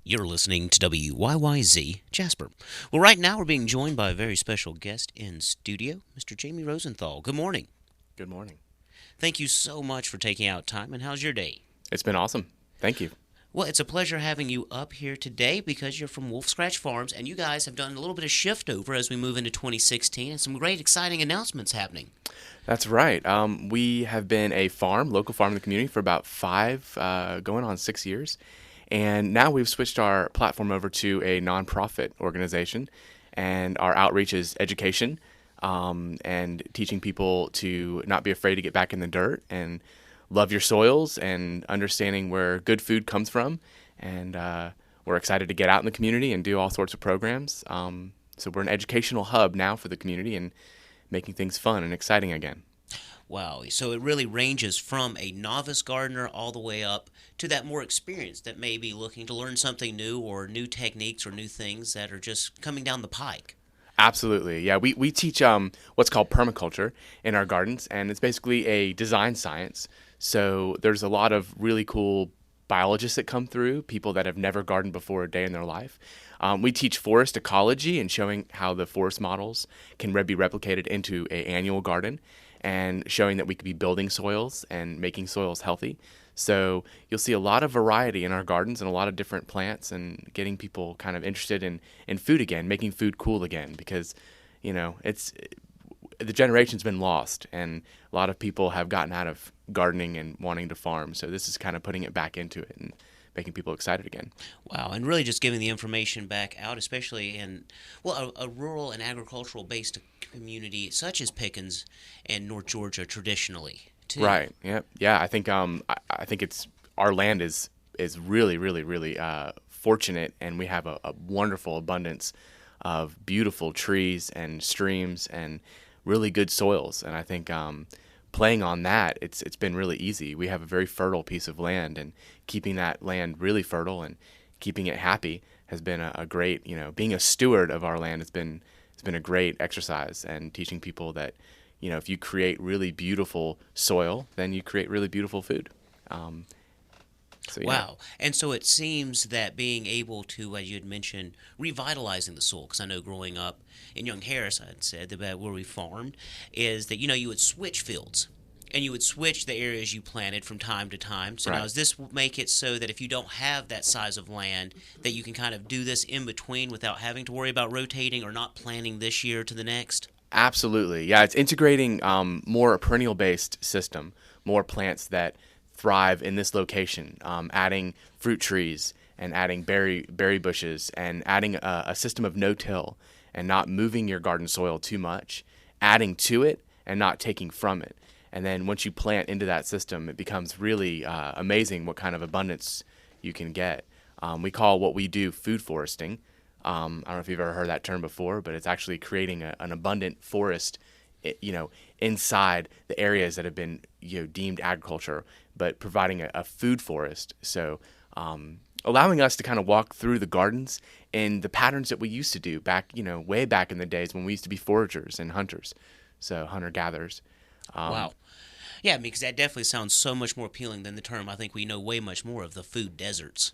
You're listening to WYYZ Jasper. Well, right now we're being joined by a very special guest in studio, Mr. Jamie Rosenthal. Good morning. Good morning. Thank you so much for taking out time, and how's your day? It's been awesome. Thank you. Well, it's a pleasure having you up here today because you're from Wolfscratch Farms, and you guys have done a little bit of shift over as we move into 2016, and some great, exciting announcements happening. That's right. We have been a local farm in the community for about going on 6 years. And now we've switched our platform over to a nonprofit organization. And our outreach is education and teaching people to not be afraid to get back in the dirt and love your soils and understanding where good food comes from. And we're excited to get out in the community and do all sorts of programs. So we're an educational hub now for the community and making things fun and exciting again. Wow, so it really ranges from a novice gardener all the way up to that more experienced that may be looking to learn something new or new techniques or new things that are just coming down the pike. Absolutely. Yeah, we teach what's called permaculture in our gardens, and it's basically a design science. So there's a lot of really cool biologists that come through, people that have never gardened before a day in their life. We teach forest ecology and showing how the forest models can be replicated into an annual garden and showing that we could be building soils and making soils healthy. So you'll see a lot of variety in our gardens and a lot of different plants and getting people kind of interested in food again, making food cool again because, it's the generation's been lost and a lot of people have gotten out of gardening and wanting to farm. So this is kind of putting it back into it and making people excited again. Wow, and really just giving the information back out, especially in, well, a rural and agricultural based community such as Pickens and North Georgia traditionally, too. Right. Yep. Yeah. I think I think it's our land is really fortunate, and we have a wonderful abundance of beautiful trees and streams and really good soils. And I think playing on that, it's been really easy. We have a very fertile piece of land, and keeping that land really fertile and keeping it happy has been a great, being a steward of our land has been a great exercise, and teaching people that, if you create really beautiful soil, then you create really beautiful food. Yeah. Wow. And so it seems that being able to, as you had mentioned, revitalizing the soil, because I know growing up in Young Harris, I had said that where we farmed, is that, you would switch fields. And you would switch the areas you planted from time to time. So Right. now, does this make it so that if you don't have that size of land, that you can kind of do this in between without having to worry about rotating or not planting this year to the next? Absolutely. Yeah, it's integrating more a perennial-based system, more plants that thrive in this location, adding fruit trees and adding berry bushes and adding a system of no-till and not moving your garden soil too much, adding to it and not taking from it. And then once you plant into that system, it becomes really amazing what kind of abundance you can get. We call what we do food foresting. I don't know if you've ever heard that term before, but it's actually creating an abundant forest, inside the areas that have been, deemed agriculture, but providing a food forest. So allowing us to kind of walk through the gardens in the patterns that we used to do back, way back in the days when we used to be foragers and hunters, so hunter-gatherers. Wow. Yeah, because that definitely sounds so much more appealing than the term I think we know way much more of, the food deserts.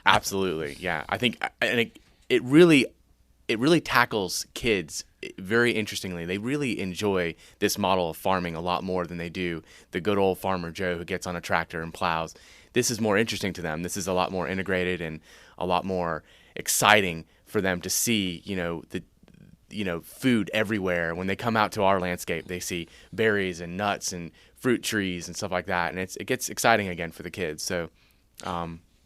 Absolutely, yeah. I think, and it really tackles kids very interestingly. They really enjoy this model of farming a lot more than they do the good old farmer Joe who gets on a tractor and plows. This is more interesting to them. This is a lot more integrated and a lot more exciting for them to see, food everywhere. When they come out to our landscape, they see berries and nuts and fruit trees and stuff like that, and it gets exciting again for the kids. So,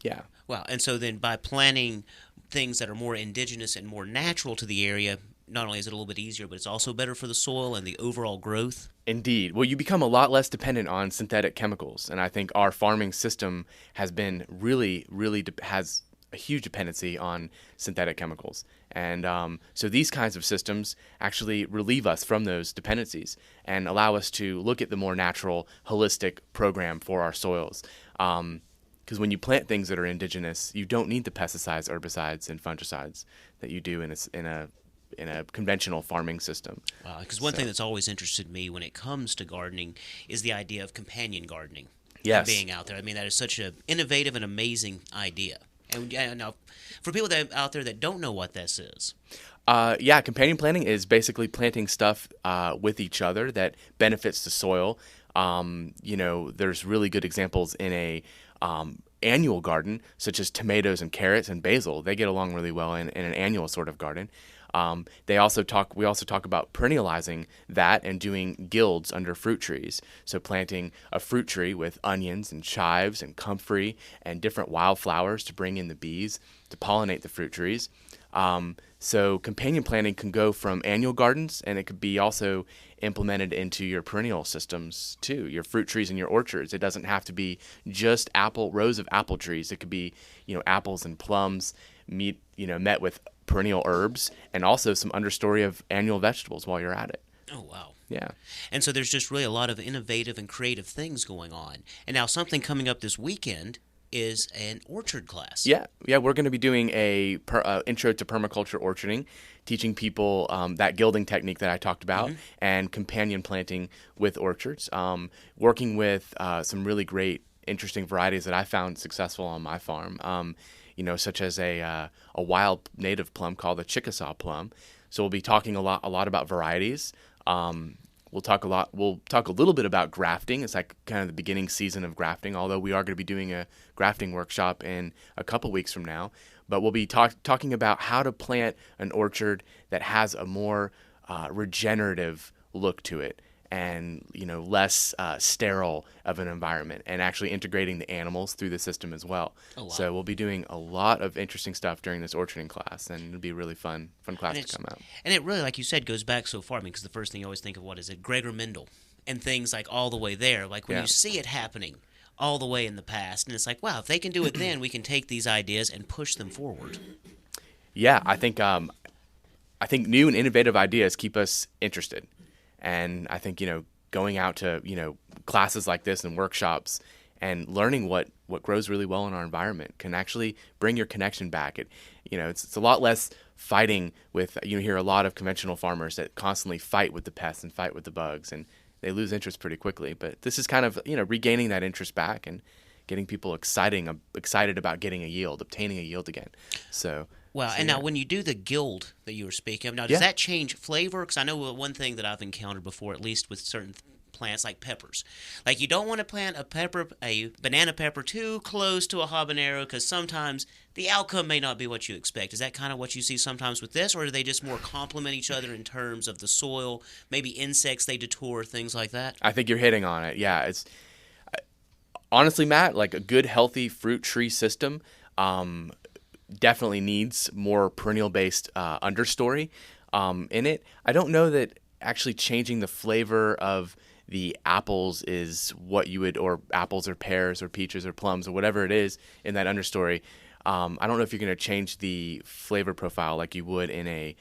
yeah. Wow. And so then by planting things that are more indigenous and more natural to the area, not only is it a little bit easier, but it's also better for the soil and the overall growth. Indeed. Well, you become a lot less dependent on synthetic chemicals, and I think our farming system has been really has a huge dependency on synthetic chemicals. And so these kinds of systems actually relieve us from those dependencies and allow us to look at the more natural, holistic program for our soils. Because when you plant things that are indigenous, you don't need the pesticides, herbicides, and fungicides that you do in a conventional farming system. Because one thing that's always interested me when it comes to gardening is the idea of companion gardening. Yes. Being out there. I mean, that is such an innovative and amazing idea. And now, for people that out there that don't know what this is. Yeah, companion planting is basically planting stuff with each other that benefits the soil. There's really good examples in a annual garden, such as tomatoes and carrots and basil. They get along really well in an annual sort of garden. We also talk about perennializing that and doing guilds under fruit trees. So planting a fruit tree with onions and chives and comfrey and different wildflowers to bring in the bees to pollinate the fruit trees. So companion planting can go from annual gardens, and it could be also implemented into your perennial systems too, your fruit trees and your orchards. It doesn't have to be just rows of apple trees. It could be, apples and plums met with perennial herbs and also some understory of annual vegetables while you're at it. Oh, wow. Yeah. And so there's just really a lot of innovative and creative things going on. And now something coming up this weekend is an orchard class. Yeah, we're going to be doing a intro to permaculture orcharding, teaching people that gilding technique that I talked about, and companion planting with orchards, working with some really great, interesting varieties that I found successful on my farm, such as a wild native plum called the Chickasaw plum. So we'll be talking a lot about varieties. We'll talk a little bit about grafting. It's like kind of the beginning season of grafting, although we are going to be doing a grafting workshop in a couple weeks from now. But we'll be talking about how to plant an orchard that has a more regenerative look to it, and less sterile of an environment, and actually integrating the animals through the system as well. Oh, wow. So we'll be doing a lot of interesting stuff during this orcharding class, and it'll be a really fun class to come out. And it really, like you said, goes back so far. I mean, because the first thing you always think of, what is it, Gregor Mendel, and things like all the way there. Like when you see it happening all the way in the past, and it's like, wow, if they can do it then, we can take these ideas and push them forward. Yeah, I think new and innovative ideas keep us interested. And I think, going out to, classes like this and workshops and learning what grows really well in our environment can actually bring your connection back. It's a lot less fighting with, you hear a lot of conventional farmers that constantly fight with the pests and fight with the bugs, and they lose interest pretty quickly. But this is kind of, regaining that interest back and getting people excited about obtaining a yield again. So. Well, and now when you do the guild that you were speaking of, now does that change flavor? Because I know one thing that I've encountered before, at least with certain plants like peppers. Like you don't want to plant a banana pepper too close to a habanero, because sometimes the outcome may not be what you expect. Is that kind of what you see sometimes with this, or do they just more complement each other in terms of the soil, maybe insects they detour, things like that? I think you're hitting on it. Yeah, it's honestly, Matt, like a good healthy fruit tree system definitely needs more perennial-based understory in it. I don't know that actually changing the flavor of the apples is what you would, or apples or pears or peaches or plums or whatever it is in that understory. I don't know if you're going to change the flavor profile like you would in a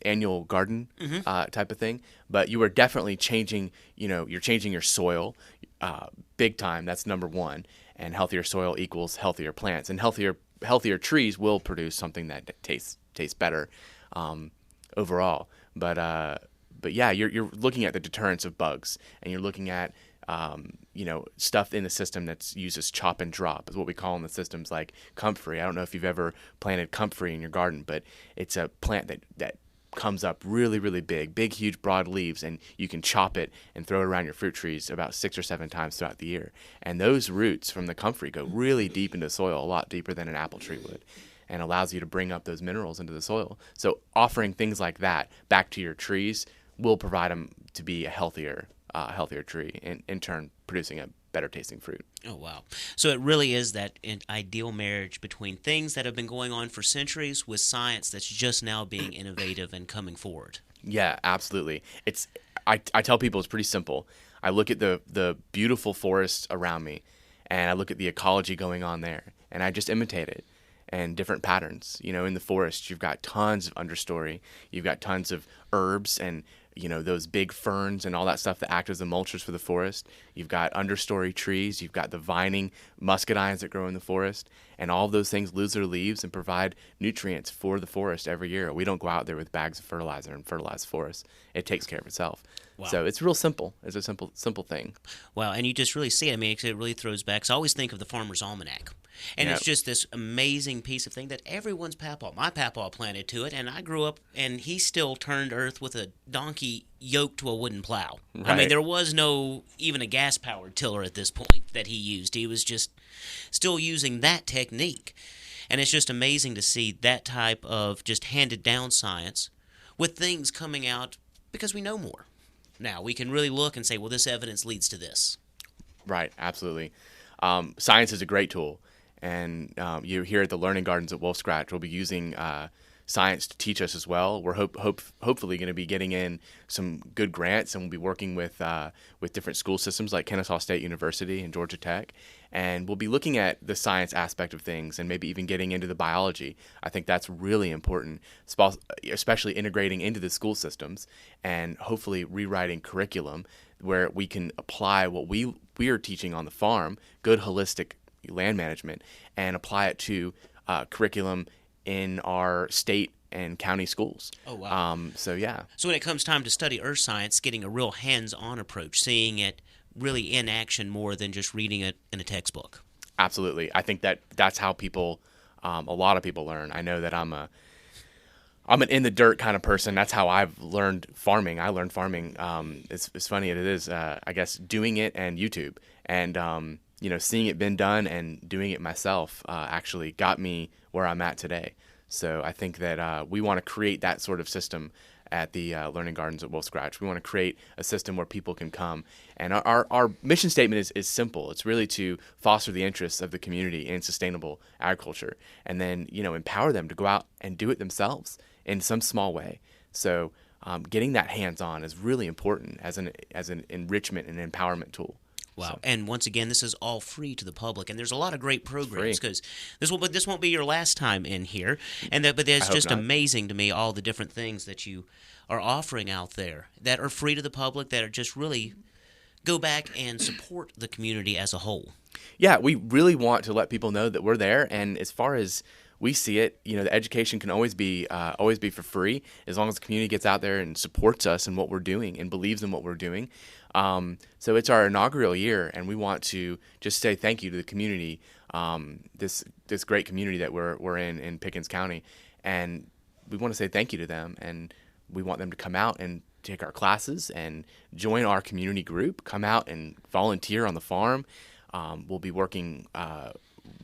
annual garden type of thing, but you are definitely changing, you're changing your soil big time. That's number one. And healthier soil equals healthier plants, and healthier trees will produce something that tastes better overall. But yeah, you're looking at the deterrence of bugs, and you're looking at stuff in the system that uses chop and drop, is what we call in the systems, like comfrey. I don't know if you've ever planted comfrey in your garden, but it's a plant that comes up really, really big, huge, broad leaves, and you can chop it and throw it around your fruit trees about 6 or 7 times throughout the year. And those roots from the comfrey go really deep into the soil, a lot deeper than an apple tree would, and allows you to bring up those minerals into the soil. So offering things like that back to your trees will provide them to be a healthier tree, and in turn producing a better tasting fruit. Oh, wow. So it really is that ideal marriage between things that have been going on for centuries with science that's just now being innovative and coming forward. Yeah, absolutely. I tell people it's pretty simple. I look at the beautiful forests around me, and I look at the ecology going on there, and I just imitate it. And different patterns. In the forest, you've got tons of understory. You've got tons of herbs and those big ferns and all that stuff that act as the mulchers for the forest. You've got understory trees. You've got the vining muscadines that grow in the forest. And all of those things lose their leaves and provide nutrients for the forest every year. We don't go out there with bags of fertilizer and fertilize the forest. It takes care of itself. Wow. So it's real simple. It's a simple thing. Wow, and you just really see it. I mean, it really throws back. So I always think of the Farmer's Almanac, And Yeah. it's just this amazing piece of thing that everyone's papa, my papa planted to it, and I grew up, and he still turned earth with a donkey yoked to a wooden plow. I mean, Right. there was no even a gas-powered tiller at this point that he used. He was just still using that technique. And it's just amazing to see that type of just handed down science with things coming out because we know more. Now, we can really look and say, well, this evidence leads to this. Right, absolutely. Science is a great tool, and you here at the Learning Gardens at Wolfscratch will be using science to teach us as well. We're hopefully going to be getting in some good grants, and we'll be working with different school systems like Kennesaw State University and Georgia Tech, and we'll be looking at the science aspect of things and maybe even getting into the biology. I think that's really important, especially integrating into the school systems and hopefully rewriting curriculum where we can apply what we are teaching on the farm, good holistic land management, and apply it to curriculum in our state and county schools. Oh, wow. So yeah, So when it comes time to study earth science, getting a real hands-on approach, seeing it really in action more than just reading it in a textbook. absolutely. I think that's how people, a lot of people learn. I know that I'm an in the dirt kind of person. That's how I've learned farming. I learned farming. It's funny. It is, I guess, doing it and YouTube and, seeing it been done and doing it myself actually got me where I'm at today. So I think that we want to create that sort of system at the Learning Gardens at Wolfscratch. We want to create a system where people can come. And our mission statement is simple. It's really to foster the interests of the community in sustainable agriculture and then, empower them to go out and do it themselves in some small way. So getting that hands-on is really important as an enrichment and empowerment tool. Wow. So, And once again, this is all free to the public, and there's a lot of great programs free. because this won't be your last time in here. But it's I hope just not. amazing to me all the different things that you are offering out there that are free to the public that are just really go back and support the community as a whole. Yeah, we really want to let people know that we're there. And as far as we see it, the education can always be for free as long as the community gets out there and supports us in what we're doing and believes in what we're doing. So it's our inaugural year, and we want to just say thank you to the community, this great community that we're in Pickens County, and we want to say thank you to them, and we want them to come out and take our classes and join our community group, come out and volunteer on the farm. We'll be working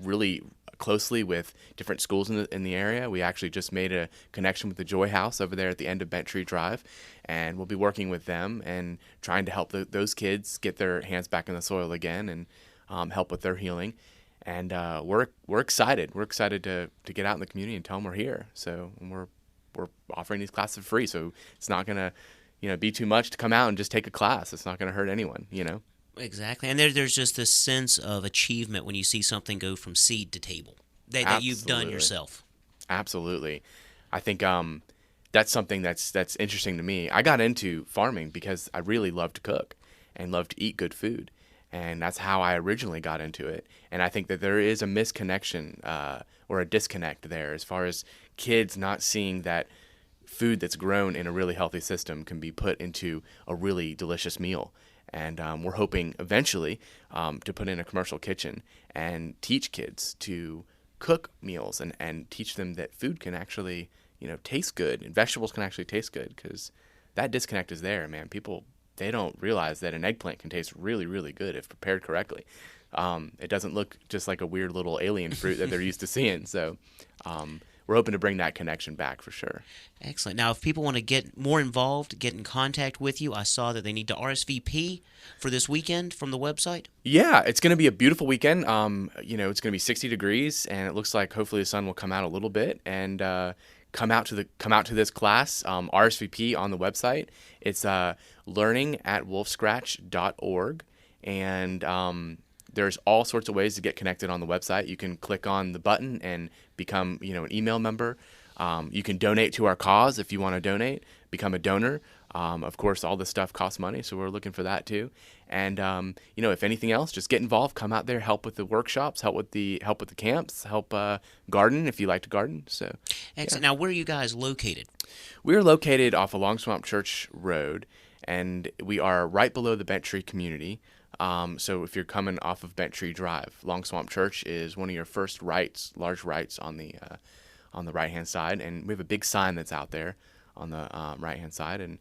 really closely with different schools in the area. We actually just made a connection with the Joy House over there at the end of Bent Tree Drive, and we'll be working with them and trying to help those kids get their hands back in the soil again and help with their healing. And we're excited. We're excited to get out in the community and tell them we're here. So we're offering these classes for free. So it's not gonna be too much to come out and just take a class. It's not gonna hurt anyone. Exactly. And there's just this sense of achievement when you see something go from seed to table that you've done Absolutely. yourself. Absolutely. I think that's something that's interesting to me. I got into farming because I really love to cook and love to eat good food. And that's how I originally got into it. And I think that there is a misconnection or a disconnect there as far as kids not seeing that food that's grown in a really healthy system can be put into a really delicious meal. And we're hoping eventually to put in a commercial kitchen and teach kids to cook meals and teach them that food can actually, taste good and vegetables can actually taste good, because that disconnect is there, man. People, they don't realize that an eggplant can taste really, really good if prepared correctly. It doesn't look just like a weird little alien fruit that they're used to seeing. So we're hoping to bring that connection back for sure. Excellent. Now, if people want to get more involved, get in contact with you, I saw that they need to RSVP for this weekend from the website. Yeah, it's going to be a beautiful weekend. It's going to be 60 degrees, and it looks like hopefully the sun will come out a little bit and come out to this class. RSVP on the website. It's learning@wolfscratch.org, and there's all sorts of ways to get connected on the website. You can click on the button and become, an email member. You can donate to our cause if you want to donate, become a donor. Of course, all this stuff costs money, so we're looking for that too. And if anything else, just get involved. Come out there, help with the workshops, help with the camps, help garden if you like to garden. So, Excellent. Now, where are you guys located? we're located off Along Swamp Church Road, and we are right below the Bent Tree community. So if you're coming off of Bent Tree Drive, Long Swamp Church is one of your first rights, large rights on the right-hand side, and we have a big sign that's out there on the right-hand side, and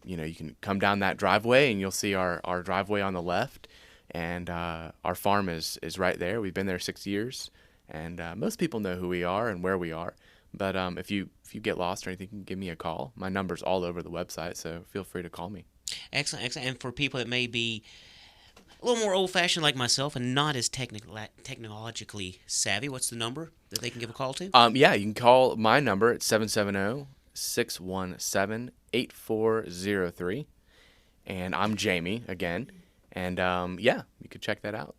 you can come down that driveway, and you'll see our driveway on the left, and our farm is right there. We've been there 6 years, and most people know who we are and where we are. But if you get lost or anything, you can give me a call. My number's all over the website, so feel free to call me. Excellent, excellent. And for people that may be a little more old-fashioned like myself and not as technologically savvy, what's the number that they can give a call to? Yeah, you can call my number at 770-617-8403. And I'm Jamie again. And yeah, you could check that out.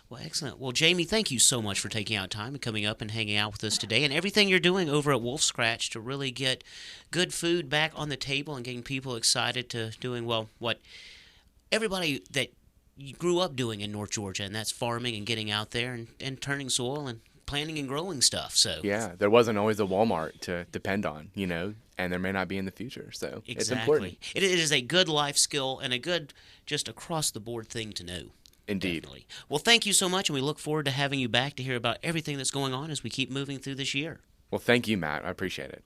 Well, excellent. Well, Jamie, thank you so much for taking out time and coming up and hanging out with us today, and everything you're doing over at Wolfscratch to really get good food back on the table and getting people excited to doing, well, what everybody that you grew up doing in North Georgia, and that's farming and getting out there and turning soil and planting and growing stuff. So yeah, there wasn't always a Walmart to depend on, and there may not be in the future. So exactly. It's important. It is a good life skill and a good, just across-the-board thing to know. Indeed. Definitely. Well, thank you so much, and we look forward to having you back to hear about everything that's going on as we keep moving through this year. Well, thank you, Matt. I appreciate it.